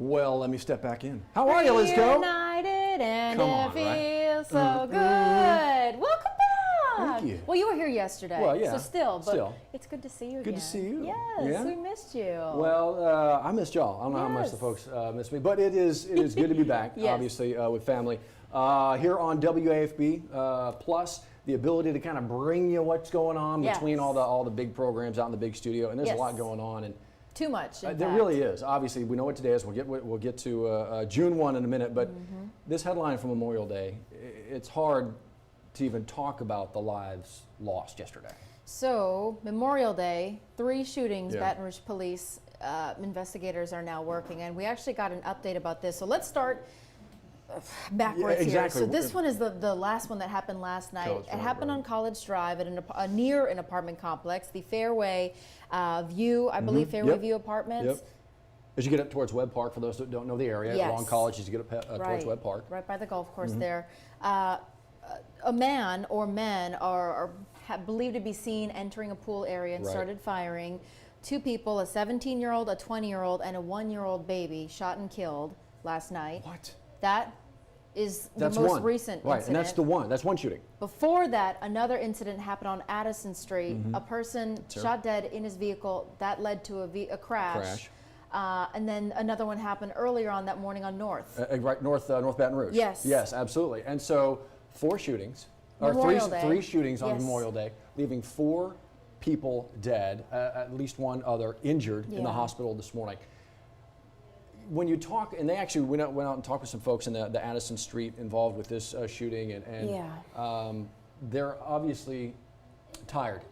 Well, let me step back in. How are you, Liz Co? United and Come it on, feels so good. Welcome back. Thank you. Well, you were here yesterday. Well, yeah. So still. It's good to see you again. Good to see you. Yes, Yeah? we missed you. Well, I missed y'all. I don't know how much the folks missed me, but it is good to be back, Yes. obviously, with family. Here on WAFB Plus, the ability to kind of bring you what's going on between all the big programs out in the big studio, and there's a lot going on. And too much. There really is. Obviously, we know what today is. We'll get to June 1 in a minute, but this headline from Memorial Day, it's hard to even talk about the lives lost yesterday. So, Memorial Day, 3 shootings, Baton Rouge police investigators are now working, and we actually got an update about this. So let's start backwards here. So this one is the last one that happened last night. It happened on College Drive at near an apartment complex, the Fairway View, I believe, Fairway View Apartments. As you get up towards Webb Park, for those that don't know the area, along College, as you get up towards Webb Park. Right by the golf course there. A man or men are believed to be seen entering a pool area and started firing. 2 people, a 17-year-old, a 20-year-old, and a 1-year-old baby shot and killed last night. What? That is the most recent incident. Right, and that's one shooting. Before that, another incident happened on Addison Street. A person shot dead in his vehicle. That led to a crash. And then another one happened earlier on that morning on North. North Baton Rouge. Yes. Yes, absolutely. And so 4 shootings, or 3 shootings on Memorial Day, leaving 4 people dead, at least 1 other injured in the hospital this morning. When you talk, and they actually went out and talked with some folks in the Addison Street involved with this shooting, and they're obviously tired,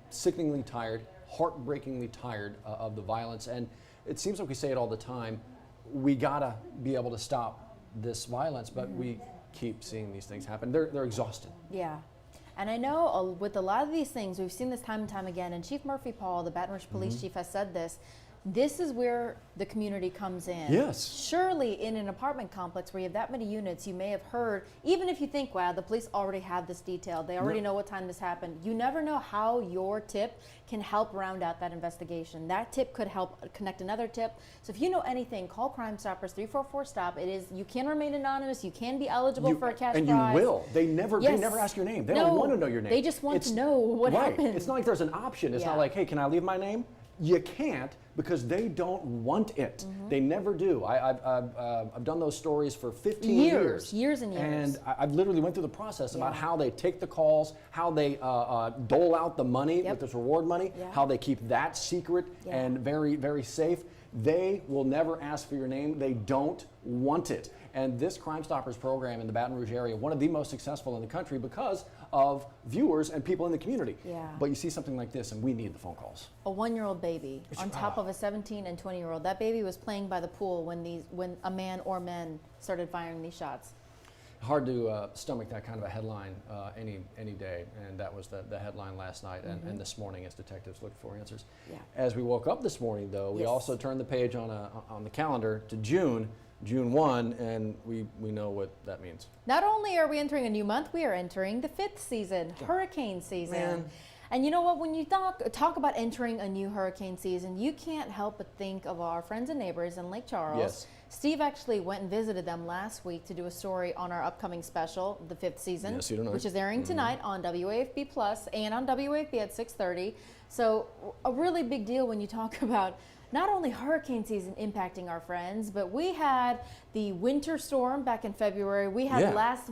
sickeningly tired, heartbreakingly tired of the violence. And it seems like we say it all the time, we gotta be able to stop this violence, but we keep seeing these things happen. They're exhausted. Yeah. And I know with a lot of these things, we've seen this time and time again, and Chief Murphy Paul, the Baton Rouge Police Chief, has said this. This is where the community comes in. Yes. Surely in an apartment complex where you have that many units, you may have heard, even if you think, wow, the police already have this detail, they already know what time this happened. You never know how your tip can help round out that investigation. That tip could help connect another tip. So if you know anything, call Crime Stoppers, 344-STOP. You can remain anonymous, you can be eligible for a cash prize. And you will. They never ask your name. They don't want to know your name. They just want to know what happened. It's not like there's an option. It's not like, hey, can I leave my name? You can't, because they don't want it. They never do. I've done those stories for 15 years. Years and years. And I've literally went through the process about how they take the calls, how they dole out the money with this reward money, how they keep that secret and very, very safe. They will never ask for your name. They don't want it. And this Crime Stoppers program in the Baton Rouge area, one of the most successful in the country because of viewers and people in the community. But you see something like this, and we need the phone calls. A 1-year-old baby on top of a 17 and 20-year-old. That baby was playing by the pool when a man or men started firing these shots. Hard to stomach that kind of a headline any day, and that was the headline last night and this morning as detectives looked for answers. As we woke up this morning, though, we also turned the page on the calendar to June 1, and we know what that means. Not only are we entering a new month, we are entering the 5th season, hurricane season. Man. And you know what, when you talk about entering a new hurricane season, you can't help but think of our friends and neighbors in Lake Charles. Steve actually went and visited them last week to do a story on our upcoming special, the 5th season, which is airing tonight on WAFB Plus and on WAFB at 6:30. So a really big deal when you talk about not only hurricane season impacting our friends, but we had the winter storm back in February. We had last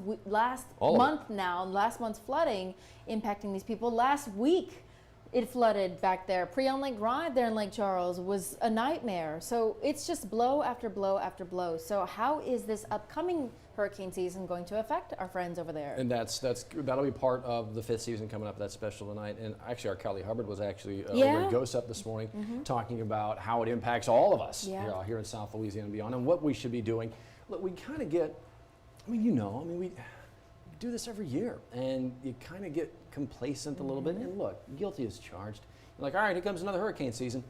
month's flooding impacting these people. Last week, it flooded back there. Pre-on Lake Drive there in Lake Charles was a nightmare. So it's just blow after blow after blow. So how is this upcoming hurricane season going to affect our friends over there? And that'll be part of the 5th season coming up, that special tonight. And actually, our Kelly Hubbard was actually over at GOSUP this morning talking about how it impacts all of us here in South Louisiana and beyond, and what we should be doing. Look, we kind of get, we do this every year, and you kind of get complacent a little bit. And look, guilty as charged. You're like, all right, here comes another hurricane season.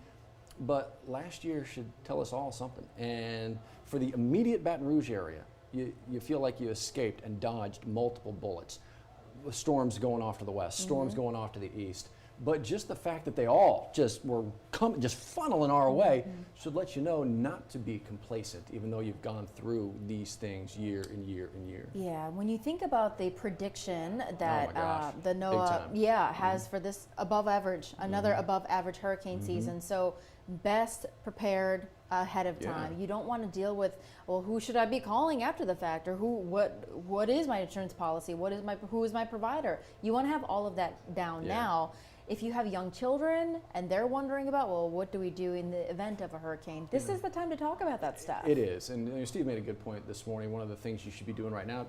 But last year should tell us all something. And for the immediate Baton Rouge area, you feel like you escaped and dodged multiple bullets. Storms going off to the west, storms going off to the east. But just the fact that they all just were just funneling our way should let you know not to be complacent, even though you've gone through these things year and year and year. Yeah, when you think about the prediction that the Big NOAA time. has for this above average, another above average hurricane season, so best prepared ahead of time. You don't want to deal with, well, who should I be calling after the fact, or what is my insurance policy, who is my provider? You want to have all of that down now. If you have young children and they're wondering about, well, what do we do in the event of a hurricane? This is the time to talk about that stuff. It is, and Steve made a good point this morning. One of the things you should be doing right now,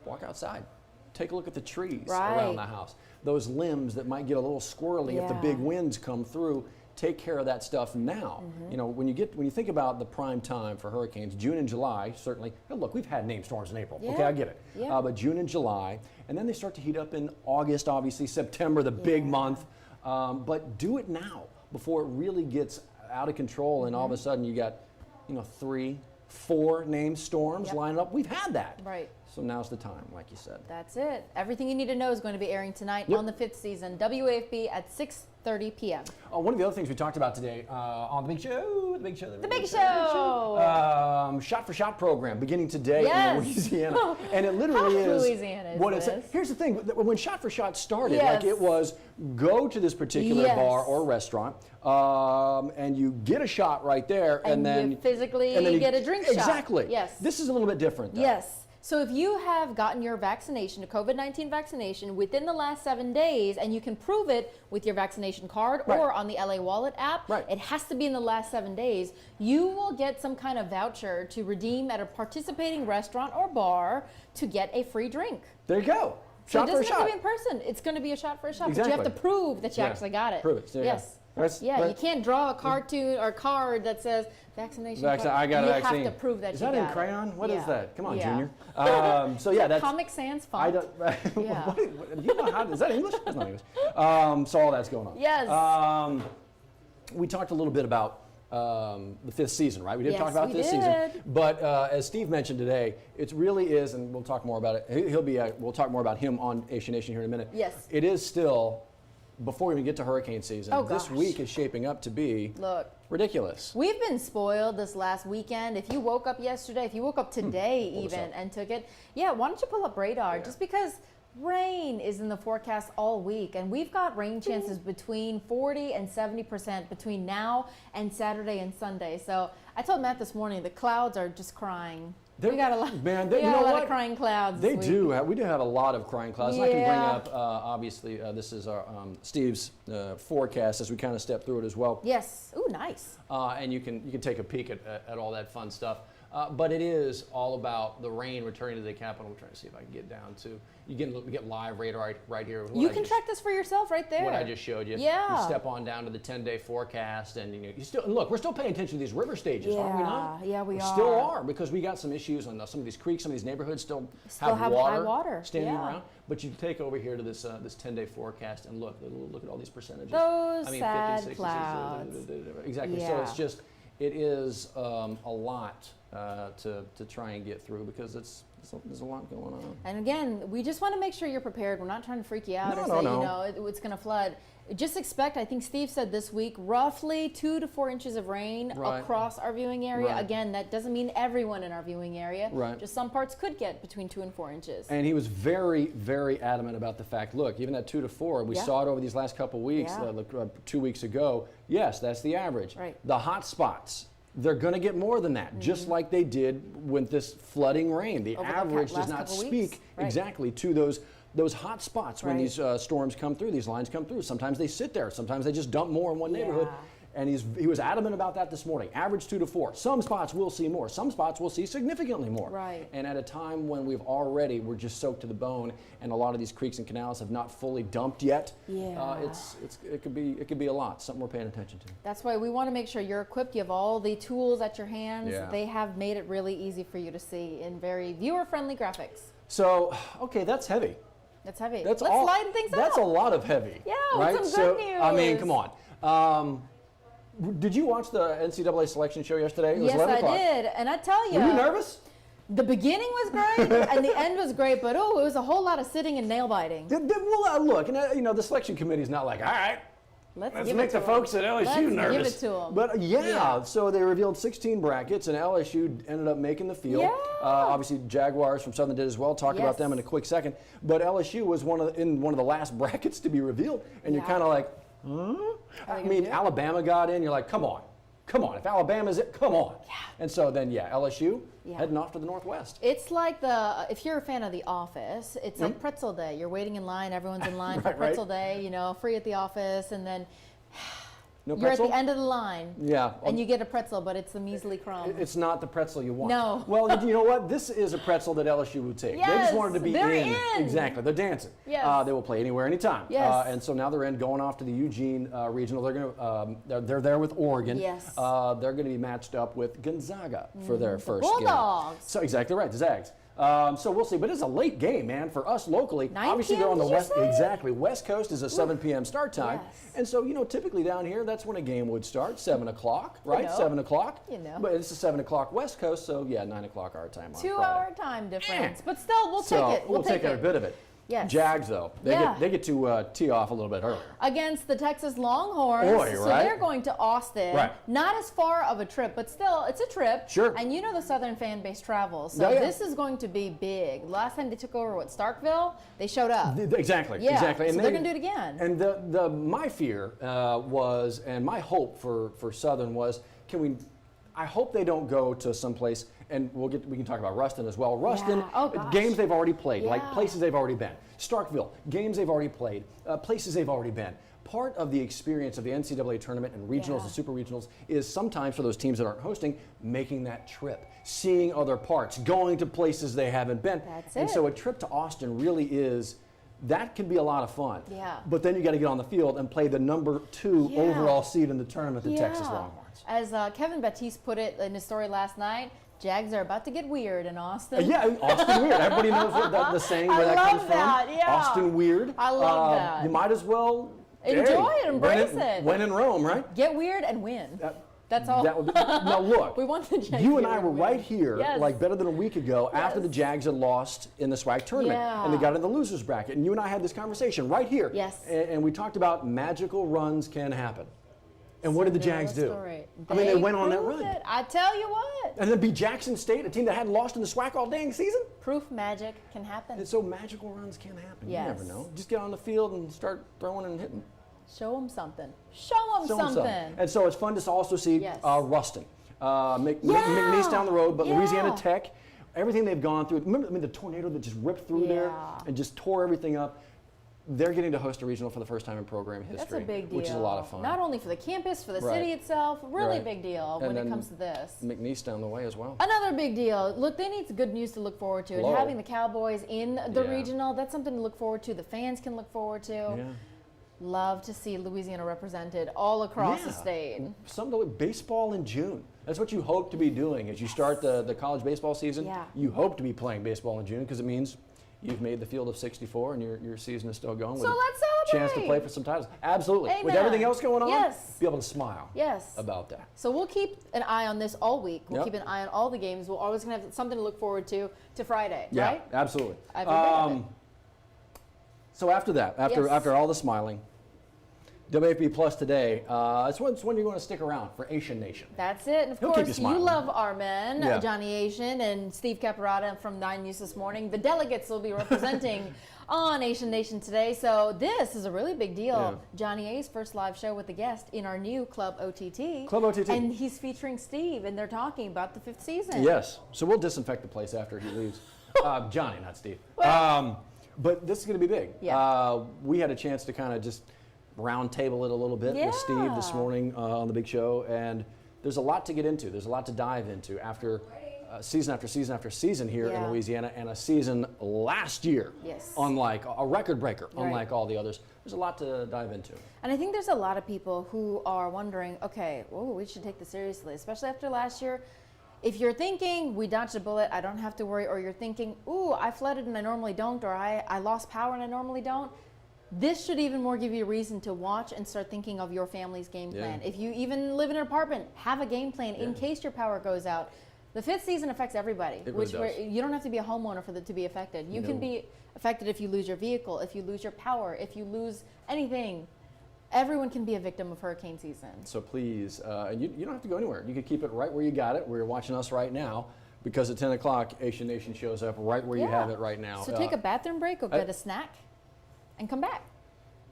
walk outside. Take a look at the trees around the house. Those limbs that might get a little squirrely if the big winds come through. Take care of that stuff now. You know, when you think about the prime time for hurricanes, June and July, certainly. Look, we've had named storms in April. Okay, I get it. But June and July, and then they start to heat up in August, obviously, September, the big month. But do it now before it really gets out of control, and all of a sudden you got, 3, 4 named storms lining up. We've had that. Right. So now's the time, like you said. That's it. Everything you need to know is going to be airing tonight on the 5th season, WAFB at 6:30 p.m. One of the other things we talked about today on the Big Show, shot for shot program beginning today in Louisiana, and it literally is Louisiana what it says. Here's the thing: when Shot for Shot started, like it was go to this particular bar or restaurant, and you get a shot right there, and then you physically get a drink shot. Exactly. Yes. This is a little bit different, though. Yes. So if you have gotten your vaccination, a COVID-19 vaccination, within the last 7 days, and you can prove it with your vaccination card or on the LA Wallet app, it has to be in the last 7 days, you will get some kind of voucher to redeem at a participating restaurant or bar to get a free drink. There you go. So it doesn't have to be in person. It's going to be a shot for a shot, but you have to prove that you actually got it. Prove it. Yes. You can't draw a cartoon or card that says vaccination card. I got a vaccine. You have to prove that is you got it. Is it. that in crayon? What is that? Come on, Junior. That's Comic Sans font. I don't. You know how? Is that English? That's not English. So all that's going on. Yes. We talked a little bit about the 5th season, right? We did talk about this season. But as Steve mentioned today, it really is, and we'll talk more about it. We'll talk more about him on Asian Nation here in a minute. Yes. It is still. Before we even get to hurricane season, this week is shaping up to be ridiculous. We've been spoiled this last weekend. If you woke up yesterday, if you woke up today even and took it, why don't you pull up radar? Just because rain is in the forecast all week, and we've got rain chances between 40 and 70% between now and Saturday and Sunday. So I told Matt this morning, the clouds are just crying. We got a lot, of crying clouds this week. We do have a lot of crying clouds. And I can bring up, obviously, this is our Steve's forecast as we kind of step through it as well. Yes. Ooh, nice. And you can take a peek at all that fun stuff. But it is all about the rain returning to the capital. I'm trying to see if I can get down to. You get live radar right here. You can track this for yourself right there. What I just showed you. Yeah. You step on down to the 10-day forecast, and you still look. We're still paying attention to these river stages, aren't we not? Yeah, we are. Still are, because we got some issues on some of these creeks. Some of these neighborhoods still have high water standing around. But you take over here to this 10-day forecast and look at all these percentages. Those 50, sad 60, clouds. Exactly. Yeah. So it's just it is a lot to try and get through, because there's a lot going on. And again, we just want to make sure you're prepared. We're not trying to freak you out or say, it's going to flood. Just expect, I think Steve said this week, roughly 2 to 4 inches of rain across our viewing area. Again, that doesn't mean everyone in our viewing area. Just some parts could get between 2 and 4 inches. And he was very, very adamant about the fact, look, even that 2 to 4, we saw it over these last couple of weeks, 2 weeks ago. Yes, that's the average. The hot spots, they're going to get more than that, just like they did with this flooding rain. The average does not speak exactly to those hot spots when these storms come through, these lines come through. Sometimes they sit there. Sometimes they just dump more in one neighborhood. And he was adamant about that this morning. Average 2 to 4. Some spots will see more. Some spots will see significantly more. And at a time when we're just soaked to the bone, and a lot of these creeks and canals have not fully dumped yet. It could be a lot. Something we're paying attention to. That's why we want to make sure you're equipped. You have all the tools at your hands. They have made it really easy for you to see in very viewer-friendly graphics. So, okay, that's heavy. That's heavy. Let's lighten things up. That's a lot of heavy. Yeah, right? Some good news. I mean, come on. Did you watch the NCAA selection show yesterday? It was 11 o'clock. I did, and I tell you. Were you nervous? The beginning was great, and the end was great, but it was a whole lot of sitting and nail biting. Well, look, and the selection committee is not like, all right, let's make the folks at LSU nervous. Give it to them. But so they revealed 16 brackets, and LSU ended up making the field. Yeah. Obviously, Jaguars from Southern did as well. Talk about them in a quick second. But LSU was in one of the last brackets to be revealed, and you're kind of like, I mean, Alabama got in. You're like, come on. If Alabama's it, come on. Yeah. And so then, LSU heading off to the Northwest. It's like if you're a fan of The Office, it's like pretzel day. You're waiting in line, everyone's in line for pretzel day, free at the office, and then you're at the end of the line. Yeah. And you get a pretzel, but it's the measly crumb. It's not the pretzel you want. No. Well, you know what? This is a pretzel that LSU would take. Yes, they just wanted to be in. Exactly. They're dancing. Yes. They will play anywhere, anytime. Yes. And so now they're going off to the Eugene regional. They're there with Oregon. Yes. They're going to be matched up with Gonzaga for their first game. Bulldogs. So exactly right, the Zags. So we'll see, but it's a late game, man, for us locally. 9 Obviously, they're on the west. say? Exactly, West Coast is a 7 p.m. start time, and so typically down here, that's when a game would start, 7 o'clock, right? 7 o'clock. But it's a 7 o'clock West Coast, so 9 o'clock our time on 2 Friday. hour time difference, but still, we'll take it. We'll take every bit of it. Yes. Jags, though, they get to tee off a little bit earlier. Against the Texas Longhorns. So they're going to Austin. Right. Not as far of a trip, but still, it's a trip. Sure. And the Southern fan base travels. So this is going to be big. Last time they took over, Starkville, they showed up. Exactly. Yeah. Exactly. And so they're going to do it again. And my fear was, and my hope for Southern was, I hope they don't go to some place, and we can talk about Ruston as well. Ruston, games they've already played, like places they've already been. Starkville, games they've already played, places they've already been. Part of the experience of the NCAA tournament and regionals and super regionals is sometimes for those teams that aren't hosting, making that trip, seeing other parts, going to places they haven't been. That's and so a trip to Austin really is, that can be a lot of fun. Yeah. But then you got to get on the field and play the number 2 overall seed in the tournament, the Texas Longhorns. As Kevin Baptiste put it in his story last night, Jags are about to get weird in Austin. Austin weird. Everybody knows what the saying where that comes from. Yeah. Austin weird. I love that. You might as well enjoy it, embrace it. When in Rome, right? Get weird and win. That's all. That would be, now look, we want the Jags. You and I were right here, yes. like better than a week ago, after the Jags had lost in the SWAC tournament, and they got in the losers bracket. And you and I had this conversation right here. Yes. And we talked about magical runs can happen. And what did the Jags do? They went on that run. I tell you what. And then beat Jackson State, a team that hadn't lost in the SWAC all dang season. Proof magic can happen. And so magical runs can happen. Yes. You never know. Just get on the field and start throwing and hitting. Show them something. Show them something. And so it's fun to also see Ruston. McNeese down the road, but Louisiana Tech, everything they've gone through. Remember the tornado that just ripped through there and just tore everything up? They're getting to host a regional for the first time in program history. That's a big deal. Which is a lot of fun. Not only for the campus, for the city itself, really big deal when it comes to this. McNeese down the way as well. Another big deal. Look, they need good news to look forward to. And having the Cowboys in the regional, that's something to look forward to. The fans can look forward to. Yeah. Love to see Louisiana represented all across the state. Baseball in June. That's what you hope to be doing as you start the college baseball season. Yeah. You hope to be playing baseball in June because it means you've made the field of 64 and your season is still going. So let's celebrate. Chance to play for some titles. Absolutely. Amen. With everything else going on, be able to smile about that. So we'll keep an eye on this all week. We'll keep an eye on all the games. We're always going to have something to look forward to Friday, right? Yeah, absolutely. So after that, after all the smiling, WAFB Plus today, it's when you're going to stick around for Asian Nation. That's it. And of course, you love our men, Johnny Asian and Steve Caparata from 9 News this morning. The delegates will be representing on Asian Nation today. So this is a really big deal. Yeah. Johnny A's first live show with a guest in our new Club OTT. Club OTT. And he's featuring Steve, and they're talking about the 5th season. Yes. So we'll disinfect the place after he leaves. Johnny, not Steve. But this is going to be big. Yeah. We had a chance to kind of just round table it a little bit with Steve this morning on the big show, and there's a lot to get into. There's a lot to dive into after season after season after season here in Louisiana, and a season last year, unlike a record breaker, unlike all the others. There's a lot to dive into. And I think there's a lot of people who are wondering, okay, we should take this seriously, especially after last year. If you're thinking, we dodged a bullet, I don't have to worry, or you're thinking, ooh, I flooded and I normally don't, or I lost power and I normally don't, this should even more give you a reason to watch and start thinking of your family's game plan. If you even live in an apartment, have a game plan in case your power goes out. The fifth season affects everybody. It really does. You don't have to be a homeowner for it to be affected. You can be affected if you lose your vehicle, if you lose your power, if you lose anything. Everyone can be a victim of hurricane season. So please, and you don't have to go anywhere. You can keep it right where you got it, where you're watching us right now, because at 10 o'clock, Asian Nation shows up right where you have it right now. So take a bathroom break or get a snack and come back.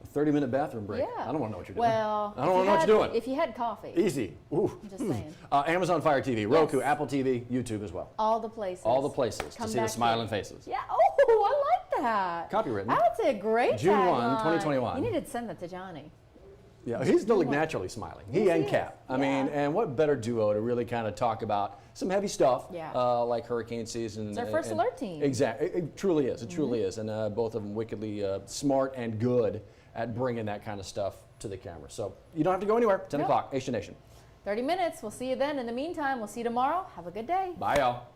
A 30-minute bathroom break. Yeah. I don't want to know what you're doing. Well, I don't want to know what you're doing. If you had coffee. Easy. Ooh. I'm just saying. Amazon Fire TV, Roku, Apple TV, YouTube as well. All the places. All the places to see the smiling faces. Yeah. Oh, I like that. Copywritten. That's a great June 1, 2021. You need to send that to Johnny. Yeah, he's still naturally smiling. He and Cap. I mean, and what better duo to really kind of talk about some heavy stuff like hurricane season. It's our first alert team. Exactly. It truly is. It truly is. And both of them wickedly smart and good at bringing that kind of stuff to the camera. So you don't have to go anywhere. 10 o'clock, Asian Nation. 30 minutes. We'll see you then. In the meantime, we'll see you tomorrow. Have a good day. Bye, y'all.